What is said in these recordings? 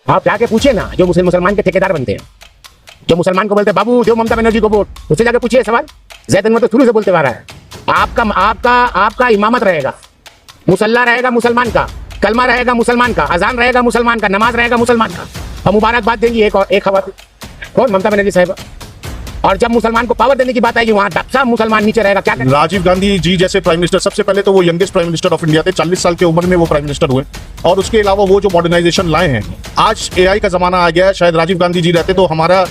आप जाके पूछिए ना, जो मुसलमान के ठेकेदार बनते हैं, जो मुसलमान को बोलते हैं बाबू जो ममता बनर्जी को वोट, उससे जाके पूछिए सवाल। जैद अनवर तो शुरू से बोलते आ रहा है, आपका इमामत रहेगा, मुसल्ला रहेगा मुसलमान का, कलमा रहेगा मुसलमान का, अजान रहेगा मुसलमान का, नमाज रहेगा मुसलमान का। और मुबारकबाद देंगी एक खबर कौन? ममता बनर्जी साहिबा। और जब मुसलमान को पावर देने की बात आएगी, वहां सब मुसलमान नीचे रहेगा। क्या राजीव गांधी जी जैसे प्राइम मिनिस्टर, सबसे पहले तो वो youngest prime minister of India थे, 40 साल की उम्र में वो प्राइम मिनिस्टर हुए। और उसके अलावा वो जो मॉडर्नाइजेशन लाए हैं, आज एआई का जमाना आ गया है, शायद राजीव गांधी जी रहते तो हमारा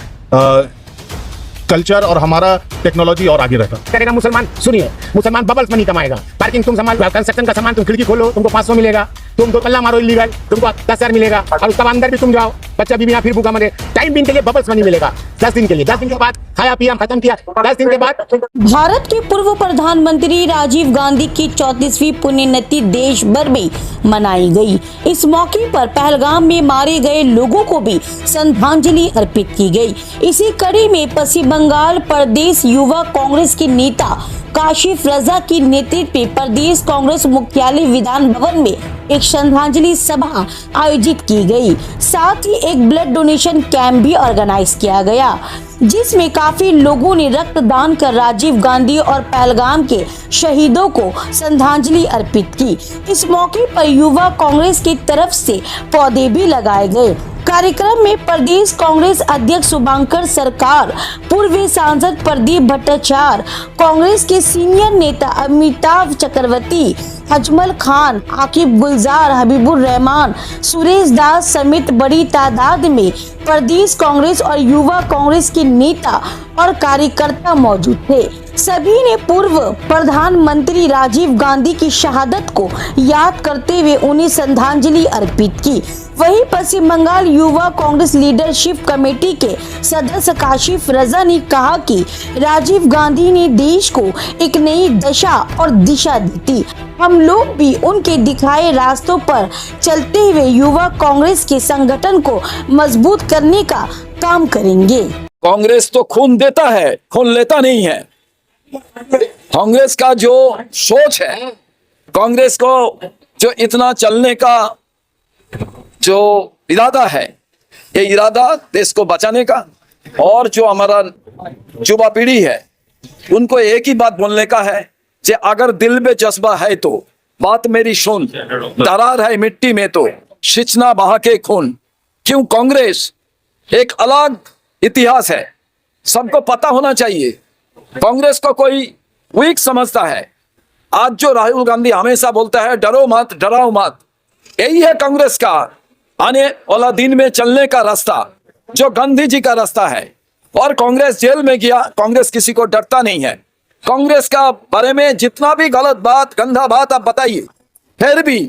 कल्चर और हमारा टेक्नोलॉजी और आगे रहता। करेगा मुसलमान? सुनिए, मुसलमान बबल्स मनी कमाएगा। पार्किंग तुम संभाल, कंस्ट्रक्शन का सामान तुम खिड़की खोलो, तुमको 500 मिलेगा। तुम 2 तल्ला मारो इलीगल, तुमको 10,000 मिलेगा। और उसके बाद अंदर भी तुम जाओ, बच्चा बीबियां फिर भूखा मरे। टाइम बिन के लिए बबल्स मनी मिलेगा 10 दिन के लिए। 10 दिन के बाद खाया पिया खत्म किया, 10 दिन के बाद। भारत के पूर्व प्रधानमंत्री राजीव गांधी की 34वीं पुण्यतिथि देश भर में मनाई गई। इस मौके पर पहलगाम में मारे गए लोगों को भी श्रद्धांजलि अर्पित की गई। इसी कड़ी में पश्चिम बंगाल प्रदेश युवा कांग्रेस के नेता काशिफ रजा की नेतृत्व में प्रदेश कांग्रेस मुख्यालय विधान भवन में एक श्रद्धांजलि सभा आयोजित की गई। साथ ही एक ब्लड डोनेशन कैंप भी ऑर्गेनाइज किया गया, जिसमें काफी लोगों ने रक्तदान कर राजीव गांधी और पहलगाम के शहीदों को श्रद्धांजलि अर्पित की। इस मौके पर युवा कांग्रेस की तरफ से पौधे भी लगाए गए। कार्यक्रम में प्रदेश कांग्रेस अध्यक्ष शुभंकर सरकार, पूर्व सांसद प्रदीप भट्टाचार्य, कांग्रेस के सीनियर नेता अमिताभ चक्रवर्ती, अजमल खान, आकिब गुलजार, हबीबुर रहमान, सुरेश दास समेत बड़ी तादाद में प्रदेश कांग्रेस और युवा कांग्रेस के नेता और कार्यकर्ता मौजूद थे। सभी ने पूर्व प्रधानमंत्री राजीव गांधी की शहादत को याद करते हुए उन्हें श्रद्धांजलि अर्पित की। वहीं पश्चिम बंगाल युवा कांग्रेस लीडरशिप कमेटी के सदस्य काशिफ रजा ने कहा कि राजीव गांधी ने देश को एक नई दशा और दिशा दी थी। हम लोग भी उनके दिखाए रास्तों पर चलते हुए युवा कांग्रेस के संगठन को मजबूत करने का काम करेंगे। कांग्रेस तो खून देता है, खून लेता नहीं है। कांग्रेस का जो सोच है, कांग्रेस को जो इतना चलने का जो इरादा है, ये इरादा देश को बचाने का, और जो हमारा युवा पीढ़ी है उनको एक ही बात बोलने का है कि अगर दिल में जज्बा है तो बात मेरी सुन, दरार है मिट्टी में तो सिंचना बहा के खून। क्यों? कांग्रेस एक अलग इतिहास है, सबको पता होना चाहिए। कांग्रेस को कोई वीक समझता है। आज जो राहुल गांधी हमेशा बोलता है डरो मत, डराओ मत, यही है कांग्रेस का आने वाला दिन में चलने का रास्ता, जो गांधी जी का रास्ता है। और कांग्रेस जेल में गया, कांग्रेस किसी को डरता नहीं है। कांग्रेस का बारे में जितना भी गलत बात, गंदा बात आप बताइए, फिर भी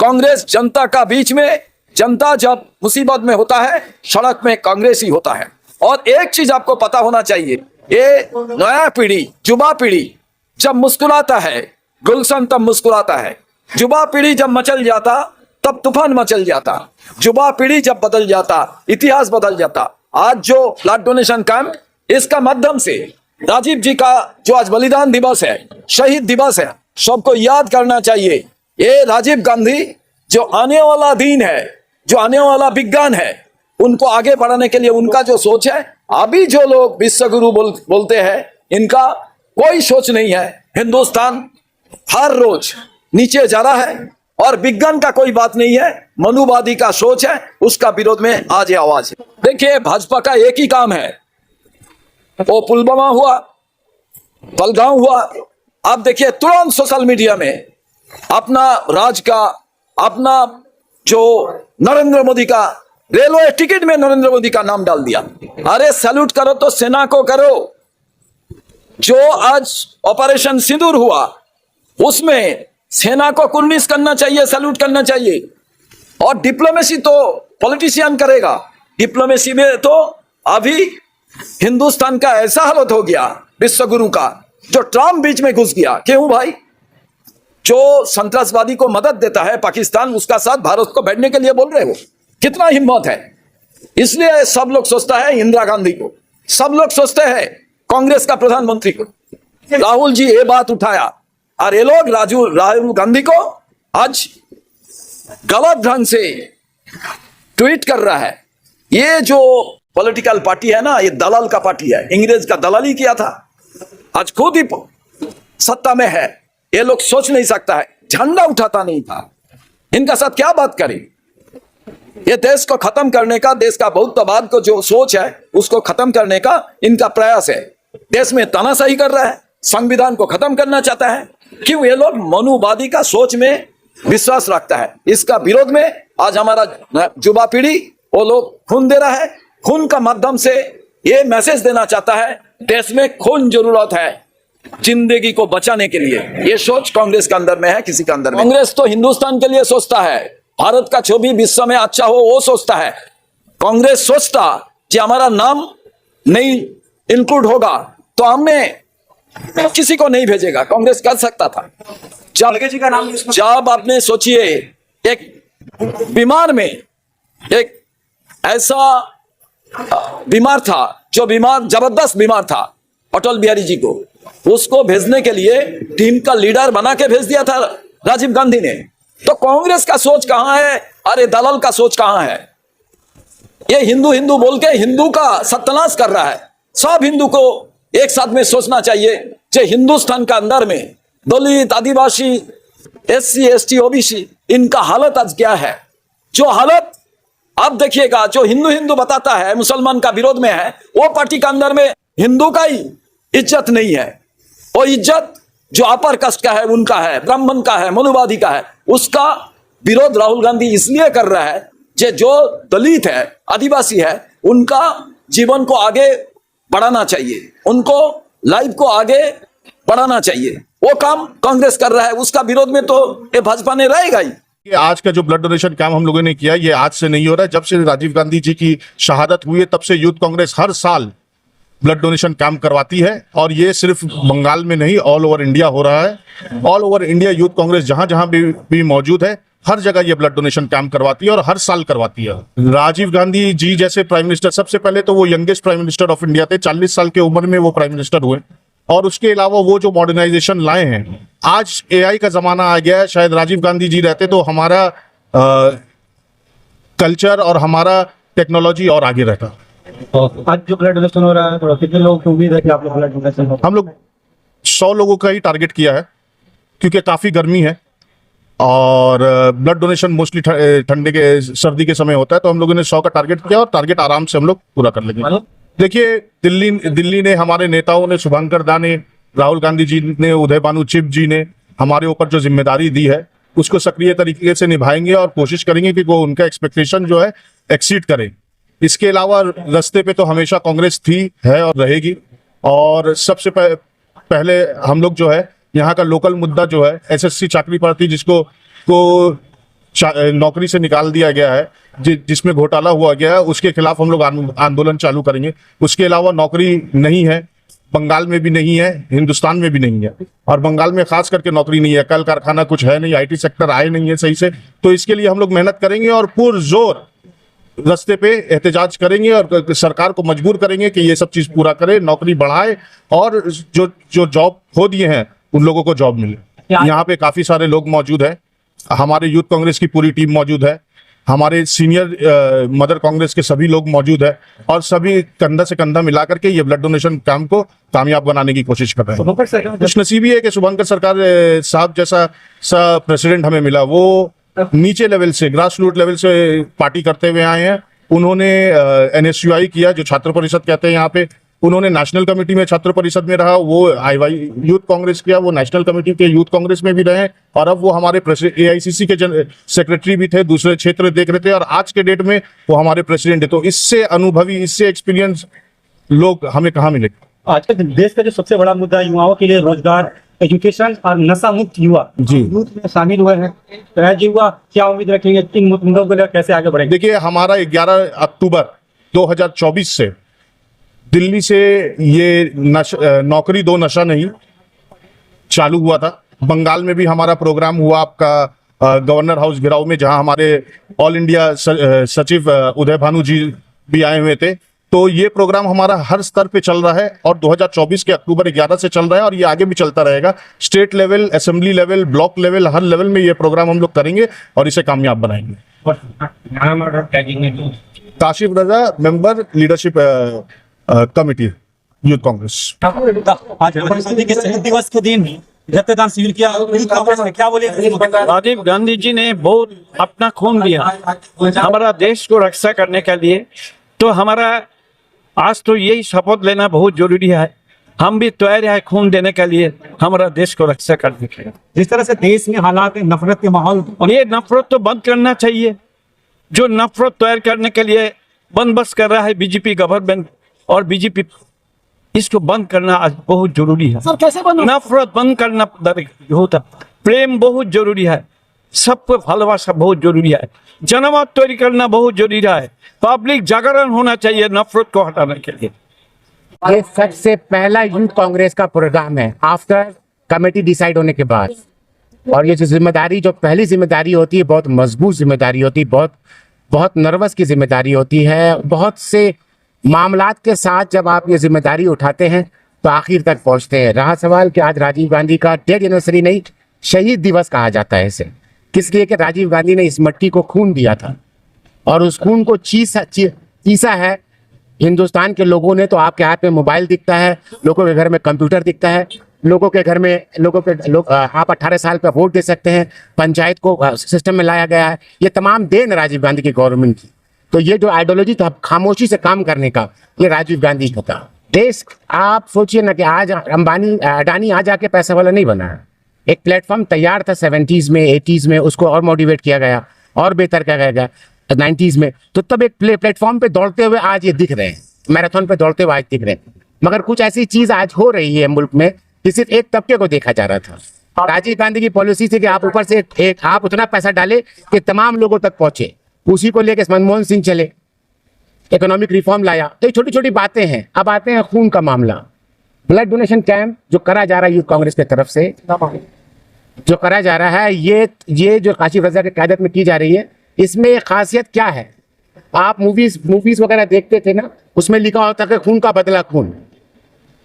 कांग्रेस जनता का बीच में, जनता जब मुसीबत में होता है सड़क में कांग्रेस ही होता है। और एक चीज आपको पता होना चाहिए, ये नया पीढ़ी, युवा पीढ़ी जब मुस्कुराता है, गुलशन तब मुस्कुराता है। युवा पीढ़ी जब मचल जाता तब तूफान मचल जाता। युवा पीढ़ी जब बदल जाता, इतिहास बदल जाता। आज जो ब्लड डोनेशन कैंप, इसका माध्यम से राजीव जी का जो आज बलिदान दिवस है, शहीद दिवस है, सबको याद करना चाहिए। ये राजीव गांधी जो आने वाला दिन है, जो आने वाला विज्ञान है, उनको आगे बढ़ाने के लिए उनका जो सोच है, अभी जो लोग विश्वगुरु बोलते हैं, इनका कोई सोच नहीं है। हिंदुस्तान हर रोज नीचे जा रहा है और विज्ञान का कोई बात नहीं है, मनुवादी का सोच है, उसका विरोध में आज ये आवाज है। देखिए, भाजपा का एक ही काम है, वो पुलवामा हुआ, पहलगाम हुआ। आप देखिए तुरंत सोशल मीडिया में अपना राज का, अपना जो नरेंद्र मोदी का रेलवे टिकट में नरेंद्र मोदी का नाम डाल दिया। अरे सैल्यूट करो तो सेना को करो। जो आज ऑपरेशन सिंदूर हुआ, उसमें सेना को कुर्निश करना चाहिए, सैल्यूट करना चाहिए। और डिप्लोमेसी तो पॉलिटिशियन करेगा। डिप्लोमेसी में तो अभी हिंदुस्तान का ऐसा हालत हो गया विश्वगुरु का, जो ट्रम्प बीच में घुस गया। क्यों भाई? जो संतरासवादी को मदद देता है पाकिस्तान, उसका साथ भारत को बैठने के लिए बोल रहे हो, कितना हिम्मत है। इसलिए सब लोग सोचता है इंदिरा गांधी को, सब लोग सोचते हैं कांग्रेस का प्रधानमंत्री को। राहुल जी ये बात उठाया और ये लोग राहुल गांधी को आज गलत ढंग से ट्वीट कर रहा है। ये जो पॉलिटिकल पार्टी है ना, ये दलाल का पार्टी है, इंग्रेज का दलाली किया था, आज खुद ही सत्ता में है। ये लोग सोच नहीं सकता है, झंडा उठाता नहीं था, इनका साथ क्या बात करें। ये देश को खत्म करने का, देश का बहुत्ववाद को जो सोच है उसको खत्म करने का इनका प्रयास है। देश में तानाशाही कर रहा है, संविधान को खत्म करना चाहता है। क्यों? ये लोग मनुवादी का सोच में विश्वास रखता है। इसका विरोध में आज हमारा युवा पीढ़ी वो लोग खून दे रहा है। खून का माध्यम से ये मैसेज देना चाहता है, देश में खून जरूरत है जिंदगी को बचाने के लिए। ये सोच कांग्रेस के अंदर में है, किसी के अंदर में। कांग्रेस तो हिंदुस्तान के लिए सोचता है, भारत का जो भी विश्व में अच्छा हो वो सोचता है। कांग्रेस सोचता कि हमारा नाम नहीं इंक्लूड होगा तो हमें किसी को नहीं भेजेगा। कांग्रेस कर सकता था। जब आपने सोचिए एक बीमार में एक ऐसा बीमार था जो बीमार जबरदस्त बीमार था, अटल बिहारी जी को, उसको भेजने के लिए टीम का लीडर बना के भेज दिया था राजीव गांधी ने। तो कांग्रेस का सोच कहां है? अरे दलाल का सोच कहां है? ये हिंदू हिंदू बोल के हिंदू का सत्यानाश कर रहा है। सब हिंदू को एक साथ में सोचना चाहिए जो हिंदुस्तान का अंदर में दलित, आदिवासी, SC ST OBC इनका हालत आज क्या है। जो हालत आप देखिएगा, जो हिंदू हिंदू बताता है मुसलमान का विरोध में है, वो पार्टी के अंदर में हिंदू का ही इज्जत नहीं है। वो इज्जत जो अपर कास्ट का है उनका है, ब्राह्मण का है, मनुवादी का है। उसका विरोध राहुल गांधी इसलिए कर रहा है जो दलित है, आदिवासी है, उनका जीवन को आगे बढ़ाना चाहिए, उनको लाइफ को आगे बढ़ाना चाहिए। वो काम कांग्रेस कर रहा है, उसका विरोध में तो ये भाजपा ने रहेगा ही। ये आज का जो ब्लड डोनेशन कैंप हम लोगों ने किया, ये आज से नहीं हो रहा है। जब से राजीव गांधी जी की शहादत हुई है तब से यूथ कांग्रेस हर साल ब्लड डोनेशन कैंप करवाती है। और ये सिर्फ बंगाल में नहीं, ऑल ओवर इंडिया हो रहा है। All over India youth Congress जहां जहां भी मौजूद है, हर जगह ये ब्लड डोनेशन कैंप करवाती है और हर साल करवाती है। राजीव गांधी जी जैसे प्राइम मिनिस्टर, सबसे पहले तो वो youngest prime minister of India थे, 40 साल की उम्र में वो प्राइम मिनिस्टर हुए। और उसके अलावा वो जो मॉडर्नाइजेशन लाए हैं, आज AI का जमाना आ गया है। शायद राजीव गांधी जी रहते तो हमारा कल्चर और हमारा टेक्नोलॉजी और आगे रहता। आज जो ब्लड डोनेशन हो रहा है, तो कितने लोगों की उम्मीद है कि आप लोग ब्लड डोनेशन हो? हम लोग 100 लोगों का ही टारगेट किया है, क्योंकि काफी गर्मी है और ब्लड डोनेशन मोस्टली ठंडे के सर्दी के समय होता है। तो हम लोगों ने 100 का टारगेट किया और टारगेट आराम से हम लोग पूरा कर लेंगे। देखिए, दिल्ली ने, हमारे नेताओं ने, शुभंकर दा ने, राहुल गांधी जी ने, उदय भानु चिप जी ने हमारे ऊपर जो जिम्मेदारी दी है उसको सक्रिय तरीके से निभाएंगे और कोशिश करेंगे कि वो उनका एक्सपेक्टेशन जो है एक्सीड करे। इसके अलावा रास्ते पे तो हमेशा कांग्रेस थी, है और रहेगी। और सबसे पहले हम लोग जो है यहाँ का लोकल मुद्दा जो है SSC चाकरी प्रार्थी जिसको नौकरी से निकाल दिया गया है, जिसमें घोटाला हुआ गया है, उसके खिलाफ हम लोग आंदोलन चालू करेंगे। उसके अलावा नौकरी नहीं है, बंगाल में भी नहीं है, हिंदुस्तान में भी नहीं है, और बंगाल में खास करके नौकरी नहीं है, कल कारखाना कुछ है नहीं, IT सेक्टर आए नहीं है सही से। तो इसके लिए हम लोग मेहनत करेंगे और पुरजोर रास्ते पे एहतजाज करेंगे और सरकार को मजबूर करेंगे कि ये सब चीज पूरा करे, नौकरी बढ़ाए और जो जॉब खो दिए हैं उन लोगों को जॉब मिले। यहाँ पे काफी सारे लोग मौजूद हैं, हमारे यूथ कांग्रेस की पूरी टीम मौजूद है, हमारे सीनियर मदर कांग्रेस के सभी लोग मौजूद है और सभी कंधा से कंधा मिला करके ये ब्लड डोनेशन कैंप को कामयाब बनाने की कोशिश कर रहे हैं। खुशनसीबी है कि शुभंकर सरकार साहब जैसा प्रेसिडेंट हमें मिला। वो नीचे लेवल से, ग्रास रूट लेवल से पार्टी करते हुए आए हैं। उन्होंने NSUI किया, जो छात्र परिषद कहते हैं यहाँ पे, उन्होंने नेशनल कमेटी में छात्र परिषद में रहा, वो यूथ कांग्रेस किया, वो नेशनल कमेटी के यूथ कांग्रेस में भी रहे और अब वो हमारे AICC के सेक्रेटरी भी थे, दूसरे क्षेत्र देख रहे थे और आज के डेट में वो हमारे प्रेसिडेंट है। तो इससे अनुभवी, इससे एक्सपीरियंस लोग हमें कहाँ मिलेंगे। आज के देश का जो सबसे बड़ा मुद्दा है युवाओं के लिए रोजगार, एजुकेशन और नशा मुक्त युवा जी यूथ में शामिल हुए हैं। तो युवा क्या उम्मीद रखेंगे, किन मुद्दों को लेकर कैसे आगे बढ़ेंगे? देखिए, हमारा 11 अक्टूबर 2024 से दिल्ली से ये नौकरी दो नशा नहीं चालू हुआ था। बंगाल में भी हमारा प्रोग्राम हुआ आपका गवर्नर हाउस गिराव में, जहां हमारे ऑल इंडिया सचिव उदय भानु जी भी आए हुए थे। तो ये प्रोग्राम हमारा हर स्तर पे चल रहा है और 2024 के अक्टूबर 11 से चल रहा है और ये आगे भी चलता रहेगा। State level, assembly level, block level, हर लेवल में ये प्रोग्राम हम लोग करेंगे और इसे कामयाब बनाएंगे। Kashif Raza, member leadership committee, youth Congress. आज राजीव गांधी के शहीद दिवस के दिन रक्तदान शिविर किया यूथ कांग्रेस ने, क्या बोले? राजीव गांधी जी ने बहुत अपना खून दिया हमारा देश को रक्षा करने के लिए। तो हमारा आज तो यही शपथ लेना बहुत जरूरी है, हम भी तैयार है खून देने के लिए हमारा देश को रक्षा करने के लिए। जिस तरह से देश में हालात है, नफरत के माहौल, और ये नफरत तो बंद करना चाहिए। जो नफरत तैयार करने के लिए बंदोबस्त कर रहा है बीजेपी गवर्नमेंट और बीजेपी, इसको बंद करना आज बहुत जरूरी है। सर कैसे बंद नफरत बंद करना होता, प्रेम बहुत जरूरी है, सबको भालोबासा बहुत जरूरी है, जनमत तैयारी करना बहुत जरूरी है, पब्लिक जागरण होना चाहिए नफरत को हटाने के लिए। ये सबसे पहला यूथ कांग्रेस का प्रोग्राम है आफ्टर कमेटी डिसाइड होने के बाद। और ये जो जिम्मेदारी, जो पहली जिम्मेदारी होती है, बहुत मजबूत जिम्मेदारी होती है, बहुत नर्वस की जिम्मेदारी होती है। बहुत से मामलात के साथ जब आप ये जिम्मेदारी उठाते हैं तो आखिर तक पहुंचते हैं। रहा सवाल कि आज राजीव गांधी का डेथ एनिवर्सरी नहीं, शहीद दिवस कहा जाता है इसे, किस लिए कि राजीव गांधी ने इस मिट्टी को खून दिया था और उस खून को चीसा है हिंदुस्तान के लोगों ने। तो आपके हाथ में मोबाइल दिखता है, लोगों के घर में कंप्यूटर दिखता है, लोगों के घर में आप 18 साल पर वोट दे सकते हैं, पंचायत को सिस्टम में लाया गया है। ये तमाम देन राजीव गांधी की गवर्नमेंट की। तो ये जो आइडियोलॉजी था खामोशी से काम करने का, ये राजीव गांधी का था। देश, आप सोचिए ना कि आज अडानी आज आके पैसा वाला नहीं बना है। एक प्लेटफॉर्म तैयार था 70s में 80s में, उसको और मोटिवेट किया गया और बेहतर किया गया 90s में। तो तब एक प्लेटफॉर्म पे दौड़ते हुए आज ये दिख रहे हैं, मैराथन पे दौड़ते हुए आज दिख रहे हैं। मगर कुछ ऐसी चीज आज हो रही है मुल्क में कि सिर्फ एक तबके को देखा जा रहा था। राजीव गांधी की पॉलिसी थी कि आप ऊपर से आप उतना पैसा डाले कि तमाम लोगों तक पहुंचे। उसी को लेकर मनमोहन सिंह चले, इकोनॉमिक रिफॉर्म लाया। तो ये छोटी छोटी बातें हैं। अब आते हैं खून का मामला। ब्लड डोनेशन कैंप जो करा जा रहा है यूथ कांग्रेस की तरफ से, जो करा जा रहा है, ये जो काशिफ रजा की क़यादत में की जा रही है, इसमें खासियत क्या है? आप मूवीज वगैरह देखते थे ना, उसमें लिखा होता है खून का बदला खून।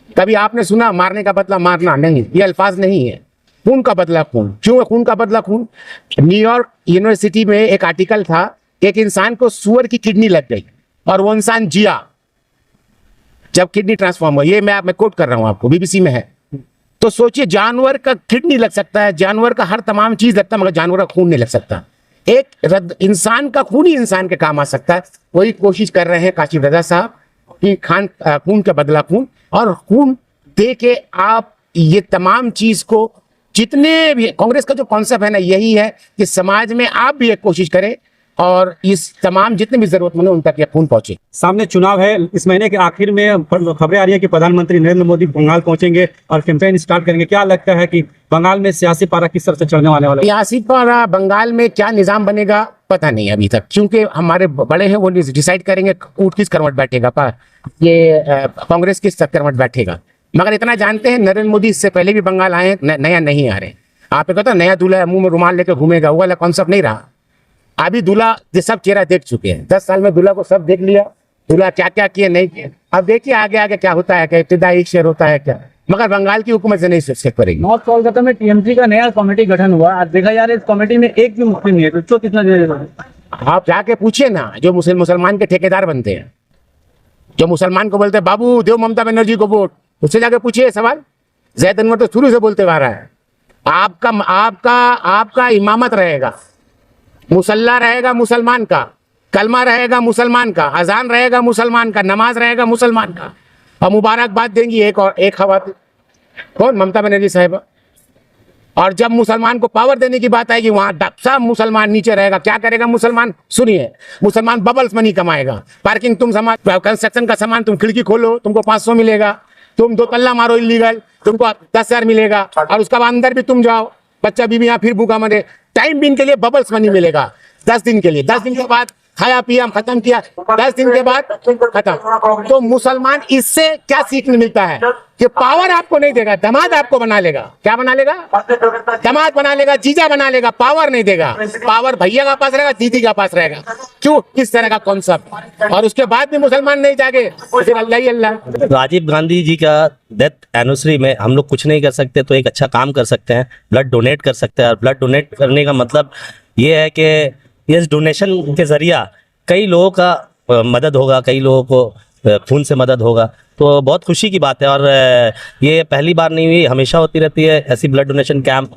कभी आपने सुना मारने का बदला मारना? नहीं, ये अल्फाज नहीं है। खून का बदला खून। क्यों है खून का बदला खून? न्यूयॉर्क यूनिवर्सिटी में एक आर्टिकल था, एक इंसान को सुअर की किडनी लग गई और वो इंसान जिया जब किडनी ट्रांसफॉर्म हुआ। ये मैं कोट कर रहा हूं आपको, बीबीसी में है। तो सोचिए, जानवर का किडनी लग सकता है, जानवर का हर तमाम चीज लगता है, मगर जानवर का खून नहीं लग सकता। एक इंसान का खून ही इंसान के काम आ सकता है। वही कोशिश कर रहे हैं काशिफ रजा साहब कि खून का बदला खून, और खून दे के आप ये तमाम चीज को, जितने भी कांग्रेस का जो कॉन्सेप्ट है ना, यही है कि समाज में आप भी एक कोशिश करें और इस तमाम जितने भी जरूरतमंद है उन तक ये खून पहुंचे। सामने चुनाव है, इस महीने के आखिर में खबरें आ रही है कि प्रधानमंत्री नरेंद्र मोदी बंगाल पहुंचेंगे और कैंपेन स्टार्ट करेंगे। क्या लगता है कि बंगाल में सियासी पारा किस तरह से चलने वाले वाला? सियासी पारा बंगाल में क्या निजाम बनेगा पता नहीं अभी तक, क्योंकि हमारे बड़े हैं वो डिसाइड करेंगे ऊँट किस करवट बैठेगा, ये कांग्रेस किस करवट बैठेगा। मगर इतना जानते हैं नरेंद्र मोदी इससे पहले भी बंगाल आए हैं, नया नहीं आ रहे। आपको कहता नया दूल्हा मुंह में रुमाल लेकर घूमेगा, वो वाला कॉन्सेप्ट नहीं रहा। अभी दूल्हा सब चेहरा देख चुके हैं। 10 साल में दूल्हा को सब देख लिया, दूल्हा क्या क्या किए नहीं किए। अब देखिए आगे आगे क्या होता है, क्या इब्तिदाई शेर होता है क्या। मगर बंगाल की हुकूमत से नहीं सोच पड़ेगी। नॉर्थ कोलकाता में टीएमसी का नया कमेटी गठन हुआ। आज देखा जा रहा है इस कमेटी में एक भी मुस्लिम नहीं है, तो कितना देर? आप जाके पूछिए ना, जो मुसलमान के ठेकेदार बनते हैं, जो मुसलमान को बोलते हैं बाबू देव ममता बनर्जी को वोट, उससे जाके पूछिए सवाल। जैद अनवर तो शुरू से बोलते आ रहा है, आपका इमामत रहेगा, मुसल्ला रहेगा मुसलमान का, कलमा रहेगा मुसलमान का, अजान रहेगा मुसलमान का, नमाज रहेगा मुसलमान का। और मुबारकबाद देंगी एक खवातीन, कौन? ममता बनर्जी साहिबा। और जब मुसलमान को पावर देने की बात आएगी, वहां सब मुसलमान नीचे रहेगा। क्या करेगा मुसलमान? सुनिए, मुसलमान बबल्स मनी कमाएगा। पार्किंग तुम कंस्ट्रक्शन का सामान तुम खिड़की खोलो, तुमको 500 मिलेगा। तुम 2 तल्ला मारो इलीगल, तुमको 10,000 मिलेगा। और उसका बाद अंदर भी तुम जाओ, बच्चा बीवी यहाँ फिर भूखा मरे। टाइम बिन के लिए बबल्स मनी मिलेगा 10 दिन के लिए। 10 दिन के बाद खाया पिया खत्म किया, 10 दिन के बाद खत्म। तो मुसलमान इससे क्या सीखने मिलता है कि पावर आपको नहीं देगा, दामाद आपको बना लेगा। क्या बना लेगा? दामाद बना लेगा, जीजा बना लेगा, पावर नहीं देगा। पावर भैया का पास रहेगा, दीदी का पास रहेगा। क्यों? इस तरह का कॉन्सेप्ट। और उसके बाद भी मुसलमान नहीं जागे, फिर अल्लाह ही अल्लाह। राजीव गांधी जी का डेथ एनिवर्सरी में हम लोग कुछ नहीं कर सकते, तो एक अच्छा काम कर सकते हैं, ब्लड डोनेट कर सकते हैं। और ब्लड डोनेट करने का मतलब ये है कि इस डोनेशन के जरिया कई लोगों का मदद होगा, कई लोगों को खून से मदद होगा, तो बहुत खुशी की बात है। और ये पहली बार नहीं हुई, हमेशा होती रहती है ऐसी ब्लड डोनेशन कैंप,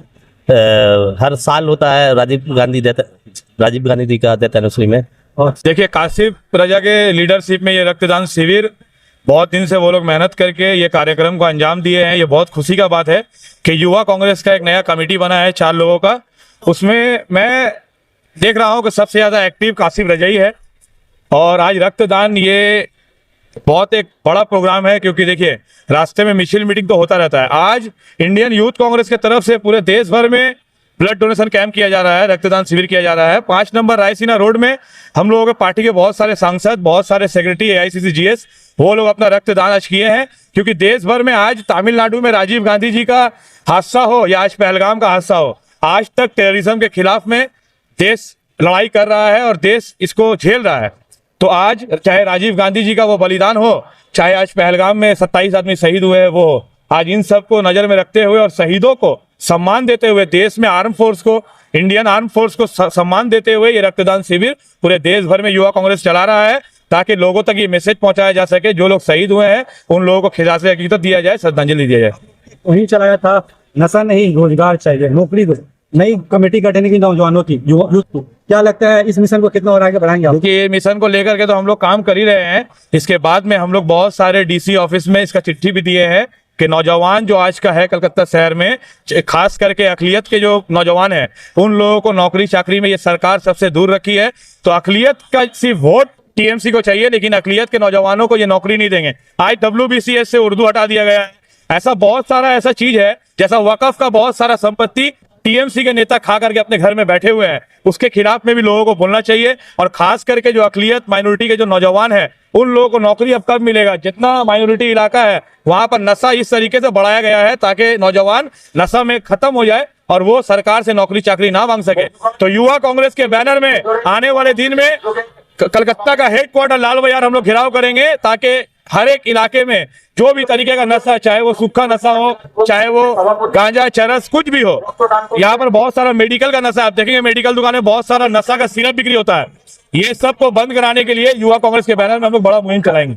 हर साल होता है राजीव गांधी जी का डेथ एनिवर्सरी में। देखिए, कासिफ रजा के लीडरशिप में ये रक्तदान शिविर बहुत दिन से वो लोग मेहनत करके ये कार्यक्रम को अंजाम दिए हैं। ये बहुत खुशी का बात है कि युवा कांग्रेस का एक नया कमेटी बना है 4 लोगों का, उसमें मैं देख रहा हूँ कि सबसे ज्यादा एक्टिव कासिफ रजा ही है। और आज रक्तदान ये बहुत एक बड़ा प्रोग्राम है, क्योंकि देखिए रास्ते में मिছিল मीटिंग तो होता रहता है। आज इंडियन यूथ कांग्रेस की तरफ से पूरे देश भर में ब्लड डोनेशन कैंप किया जा रहा है, रक्तदान शिविर किया जा रहा है। 5 नंबर रायसीना रोड में हम लोगों के पार्टी के बहुत सारे सांसद, बहुत सारे सेक्रेटरी AICC GS वो लोग अपना रक्तदान आज किए हैं, क्योंकि देश भर में आज तमिलनाडु में राजीव गांधी जी का हादसा हो या आज पहलगाम का हादसा हो, आज तक टेररिज्म के खिलाफ में देश लड़ाई कर रहा है और देश इसको झेल रहा है। तो आज चाहे राजीव गांधी जी का वो बलिदान हो, चाहे आज पहलगाम में 27 आदमी शहीद हुए हैं वो हो, आज इन सबको नजर में रखते हुए और शहीदों को सम्मान देते हुए, देश में आर्म फोर्स को, इंडियन आर्म फोर्स को सम्मान देते हुए ये रक्तदान शिविर पूरे देश भर में युवा कांग्रेस चला रहा है, ताकि लोगों तक ये मैसेज पहुंचाया जा सके, जो लोग शहीद हुए हैं उन लोगों को खिलाफे हकीकत दिया जाए, श्रद्धांजलि दिया जाए। वही चलाया था, नशा नहीं रोजगार चाहिए, नौकरी दो, नई कमेटी गठन की नौजवानों की, यूथ को। क्या लगता है इस मिशन को कितना और आगे बढ़ाएंगे आप? क्योंकि ये मिशन को लेकर के तो हम लोग काम कर ही रहे हैं। इसके बाद में हम लोग बहुत सारे DC ऑफिस में इसका चिट्ठी भी दिए हैं कि नौजवान जो आज का है कलकत्ता शहर में, खास करके अकलियत के जो नौजवान हैं उन लोगों को नौकरी चाकरी में ये सरकार सबसे दूर रखी है। तो अकलियत का सिर्फ वोट TMC को चाहिए, लेकिन अकलियत के नौजवानों को ये नौकरी नहीं देंगे। आज WBCS से उर्दू हटा दिया गया है। ऐसा बहुत सारा ऐसा चीज है, जैसा वकफ का बहुत सारा संपत्ति TMC के नेता खा करके अपने घर में बैठे हुए हैं, उसके खिलाफ में भी लोगों को बोलना चाहिए। और खास करके जो अकलियत माइनॉरिटी के जो नौजवान हैं उन लोगों को नौकरी अब कब मिलेगा? जितना माइनॉरिटी इलाका है वहां पर नशा इस तरीके से बढ़ाया गया है ताकि नौजवान नशा में खत्म हो जाए और वो सरकार से नौकरी चाकरी ना मांग सके। तो युवा कांग्रेस के बैनर में आने वाले दिन में कलकत्ता का हेडक्वार्टर लाल बाजार हम लोग घेराव करेंगे, ताकि हर एक इलाके में जो भी तरीके का नशा, चाहे वो सूखा नशा हो, चाहे वो गांजा चरस कुछ भी हो, यहाँ पर बहुत सारा मेडिकल का नशा, आप देखेंगे मेडिकल दुकान में बहुत सारा नशा का सिरप बिक्री होता है। ये सब को बंद कराने के लिए युवा कांग्रेस के बैनर में हम लोग बड़ा मुहिम चलाएंगे।